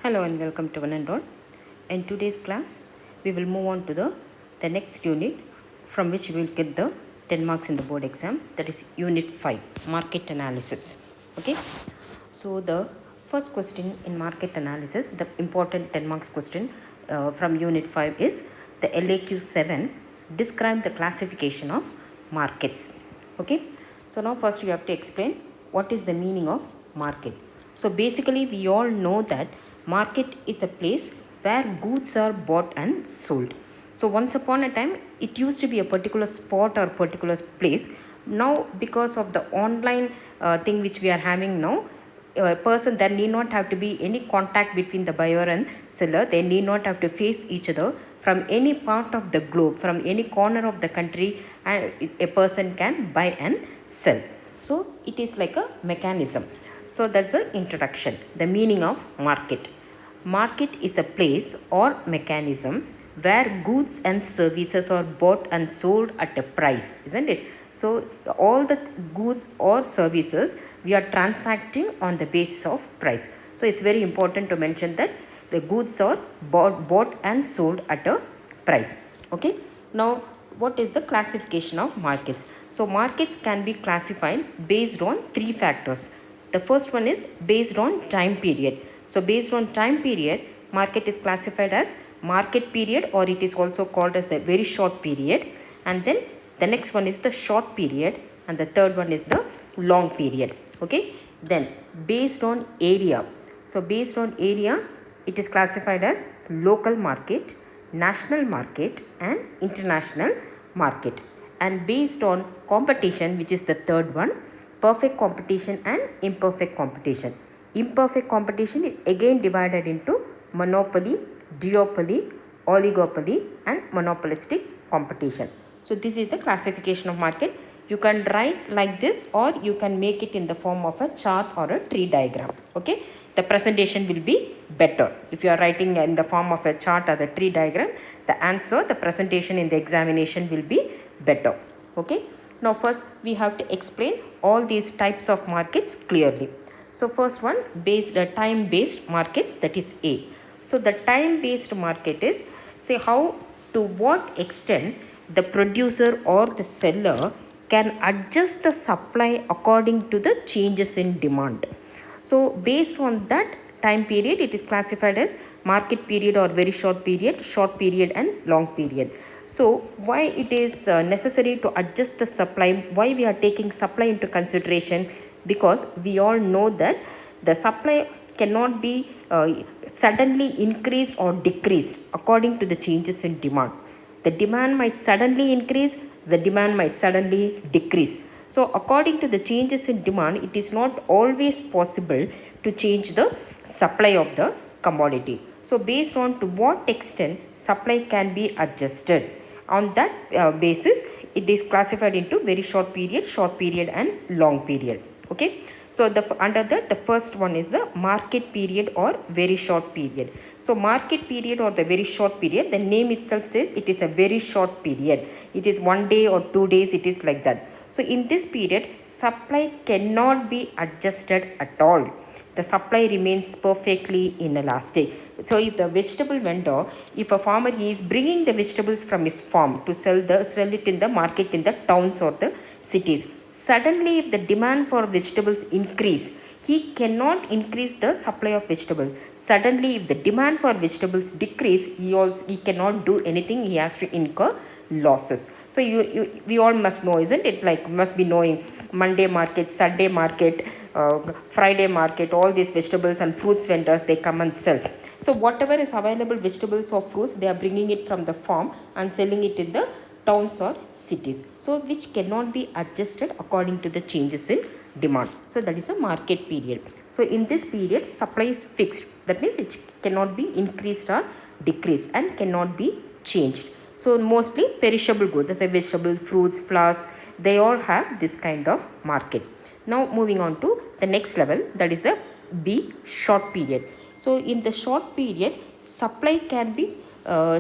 Hello and welcome to one and all. In today's class, we will move on to the next unit from which we will get the 10 marks in the board exam, that is Unit 5, Market Analysis. Okay, so the first question in market analysis, the important 10 marks question from Unit 5 is the LAQ 7, describe the classification of markets. Okay, so now first you have to explain what is the meaning of market. So basically we all know that market is a place where goods are bought and sold. So once upon a time it used to be a particular spot or particular place. Now because of the online thing which we are having now, a person, there need not have to be any contact between the buyer and seller. They need not have to face each other from any part of the globe, from any corner of the country, and a person can buy and sell. So it is like a mechanism. So that's the introduction, the meaning of market. Market is a place or mechanism where goods and services are bought and sold at a price, isn't it? So all the goods or services we are transacting on the basis of price. So it's very important to mention that the goods are bought and sold at a price. Okay. Now what is the classification of markets? So markets can be classified based on three factors. The first one is based on time period. So based on time period, market is classified as market period, or it is also called as the very short period. And then the next one is the short period, and the third one is the long period. Okay. Then based on area. So based on area, it is classified as local market, national market and international market. And based on competition, which is the third one, perfect competition and imperfect competition. Imperfect competition is again divided into monopoly, duopoly, oligopoly and monopolistic competition. So this is the classification of market. You can write like this, or you can make it in the form of a chart or a tree diagram. Okay, the presentation will be better if you are writing in the form of a chart or the tree diagram. The presentation in the examination will be better. Okay, now first we have to explain all these types of markets clearly. So first one, time based markets, that is A. So the time based market is, say, how, to what extent the producer or the seller can adjust the supply according to the changes in demand. So based on that time period, it is classified as market period or very short period and long period. So why it is necessary to adjust the supply, why we are taking supply into consideration? Because we all know that the supply cannot be suddenly increased or decreased according to the changes in demand. The demand might suddenly increase, the demand might suddenly decrease. So according to the changes in demand, it is not always possible to change the supply of the commodity. So based on to what extent supply can be adjusted, on that basis it is classified into very short period and long period. Okay, so under that, the first one is the market period or very short period. So market period or the very short period, the name itself says it is a very short period. It is 1 day or 2 days, it is like that. So in this period, supply cannot be adjusted at all. The supply remains perfectly inelastic. So if the vegetable vendor, if a farmer, he is bringing the vegetables from his farm to sell it in the market in the towns or the cities. Suddenly if the demand for vegetables increase, he cannot increase the supply of vegetables. Suddenly if the demand for vegetables decrease, he cannot do anything, he has to incur losses. So we all must know, isn't it? Like must be knowing Monday market, Sunday market, Friday market, all these vegetables and fruits vendors, they come and sell. So whatever is available vegetables or fruits, they are bringing it from the farm and selling it in the towns or cities. So which cannot be adjusted according to the changes in demand. So that is a market period. So in this period, supply is fixed. That means it cannot be increased or decreased and cannot be changed. So mostly perishable goods, as vegetables, fruits, flowers, they all have this kind of market. Now moving on to the next level, that is the B, short period. So in the short period, supply can be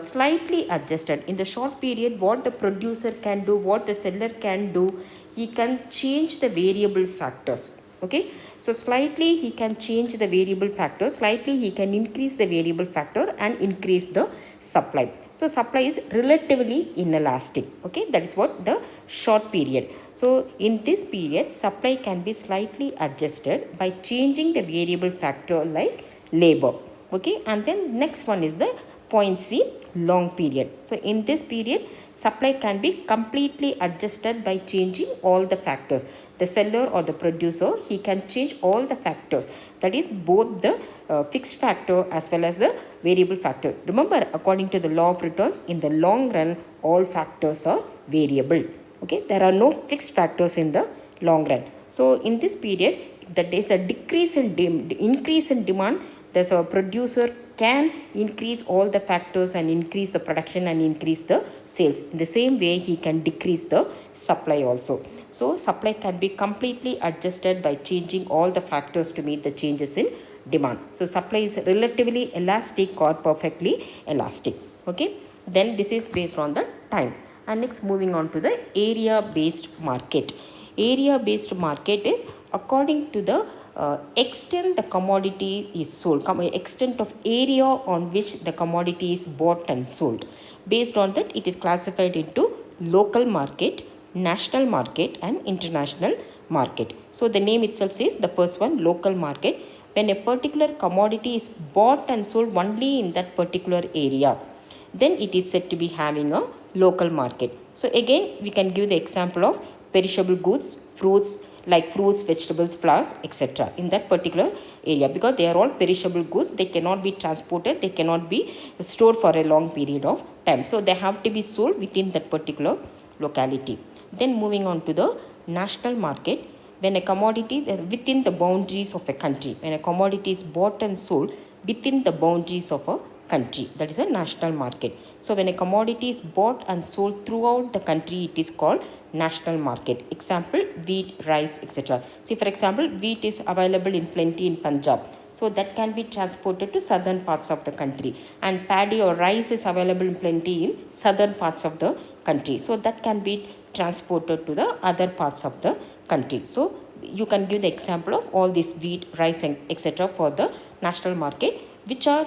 slightly adjusted. In the short period, what the producer can do, what the seller can do, he can change the variable factors. Okay, so slightly he can change the variable factor, slightly he can increase the variable factor and increase the supply. So supply is relatively inelastic. Okay, that is what the short period. So in this period, supply can be slightly adjusted by changing the variable factor like labor. Okay, and then next one is the point C, long period. So in this period, supply can be completely adjusted by changing all the factors. The seller or the producer, he can change all the factors, that is both the fixed factor as well as the variable factor. Remember, according to the law of returns, in the long run all factors are variable. Okay, there are no fixed factors in the long run. So in this period, if there is a increase in demand, the producer can increase all the factors and increase the production and increase the sales. In the same way, he can decrease the supply also. So supply can be completely adjusted by changing all the factors to meet the changes in demand. So supply is relatively elastic or perfectly elastic. Okay, then this is based on the time. And next, moving on to the area based market. Area based market is according to the extent the commodity is sold, extent of area on which the commodity is bought and sold. Based on that, it is classified into local market, national market and international market. So the name itself says, the first one, local market, when a particular commodity is bought and sold only in that particular area, then it is said to be having a local market. So again, we can give the example of perishable goods, fruits, like fruits, vegetables, flowers, etc. in that particular area, because they are all perishable goods. They cannot be transported, they cannot be stored for a long period of time. So they have to be sold within that particular locality. Then moving on to the national market, when a commodity is within the boundaries of a country, when a commodity is bought and sold within the boundaries of a country, that is a national market. So when a commodity is bought and sold throughout the country, it is called national market. Example, wheat, rice, etc. See, for example, wheat is available in plenty in Punjab, so that can be transported to southern parts of the country, and paddy or rice is available in plenty in southern parts of the country, so that can be transported to the other parts of the country. So you can give the example of all this wheat, rice and etc. for the national market, which are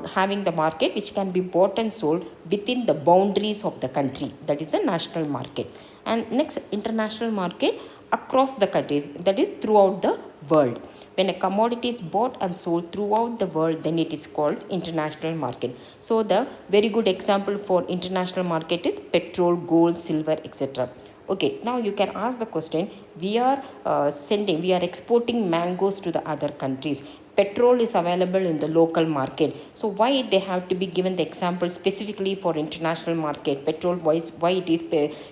having the market which can be bought and sold within the boundaries of the country, that is the national market. And next, international market, across the countries, that is throughout the world. When a commodity is bought and sold throughout the world, then it is called international market. So the very good example for international market is petrol, gold, silver, etc. Okay, now you can ask the question, we are exporting mangoes to the other countries. Petrol is available in the local market. So why they have to be given the example specifically for international market? Petrol, why it is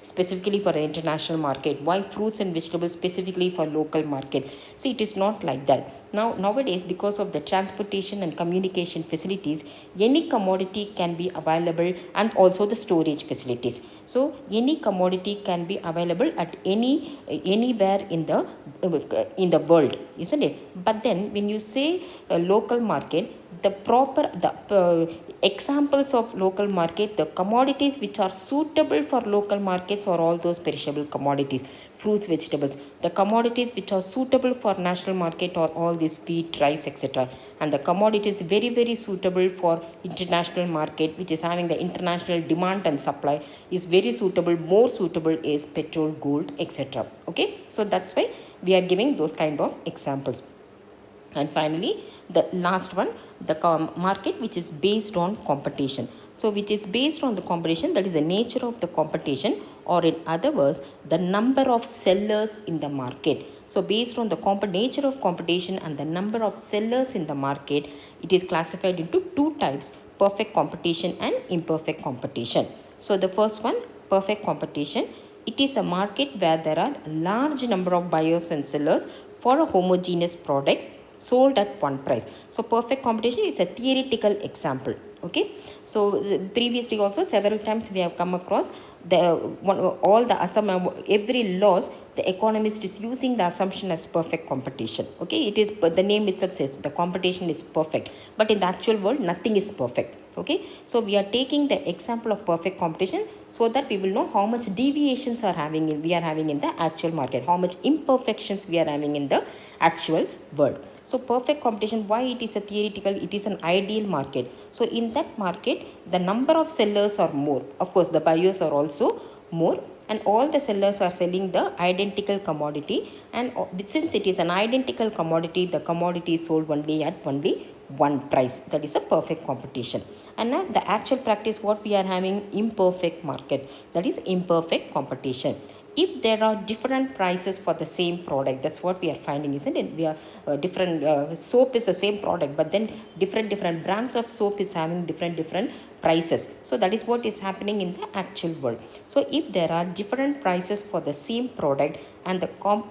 specifically for the international market? Why fruits and vegetables specifically for local market? See, it is not like that. Nowadays, because of the transportation and communication facilities, any commodity can be available, and also the storage facilities. So any commodity can be available at anywhere in the world, isn't it? But then when you say a local market, the examples of local market, the commodities which are suitable for local markets are all those perishable commodities, fruits, vegetables. The commodities which are suitable for national market are all this wheat, rice, etc. And the commodities very, very suitable for international market, which is having the international demand and supply, is very suitable. More suitable is petrol, gold, etc. Okay, so that's why we are giving those kind of examples. And finally, the last one, the market which is based on competition. So which is based on the competition, that is the nature of the competition, or in other words, the number of sellers in the market. So based on the nature of competition and the number of sellers in the market, it is classified into two types: perfect competition and imperfect competition. So the first one, perfect competition, it is a market where there are a large number of buyers and sellers for a homogeneous product sold at one price. So perfect competition is a theoretical example. Okay, so previously also several times we have come across every laws, the economist is using the assumption as perfect competition. Okay, it is, but the name itself says the competition is perfect, but in the actual world nothing is perfect. Okay, so we are taking the example of perfect competition so that we will know how much deviations we are having in the actual market, how much imperfections we are having in the actual world. So perfect competition, why it is a theoretical, it is an ideal market. So in that market, the number of sellers are more, of course the buyers are also more, and all the sellers are selling the identical commodity, and since it is an identical commodity, the commodity is sold only at only one price. That is a perfect competition. And now the actual practice, what we are having, imperfect market, that is imperfect competition. If there are different prices for the same product, that's what we are finding, isn't it? We are different soap is the same product, but then different brands of soap is having different prices. So that is what is happening in the actual world. So if there are different prices for the same product, and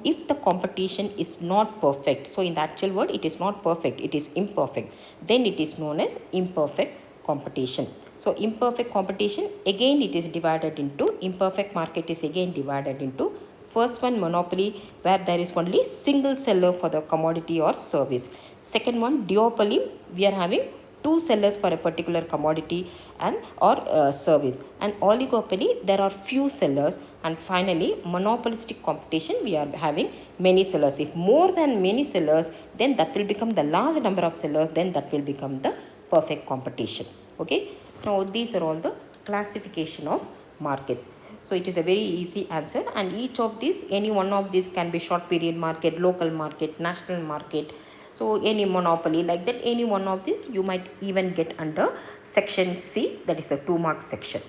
if the competition is not perfect, so in the actual world it is not perfect, it is imperfect, then it is known as imperfect competition. So imperfect competition, again it is divided into, imperfect market is again divided into, first one monopoly, where there is only single seller for the commodity or service. Second one duopoly, we are having two sellers for a particular commodity and or service. And oligopoly, there are few sellers. And finally monopolistic competition, we are having many sellers. If more than many sellers, then that will become the large number of sellers, then that will become the perfect competition. Okay, now these are all the classification of markets. So it is a very easy answer, and each of these, any one of these can be short period market, local market, national market. So any monopoly like that, any one of these you might even get under section C, that is the 2 mark section.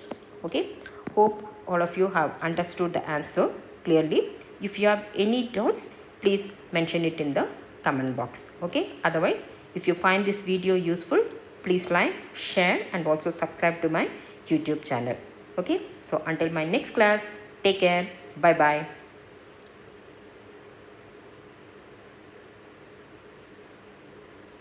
Okay, hope all of you have understood the answer clearly. If you have any doubts, please mention it in the comment box. Okay, otherwise if you find this video useful, please like, share and also subscribe to my YouTube channel. Okay, so until my next class, take care, bye bye.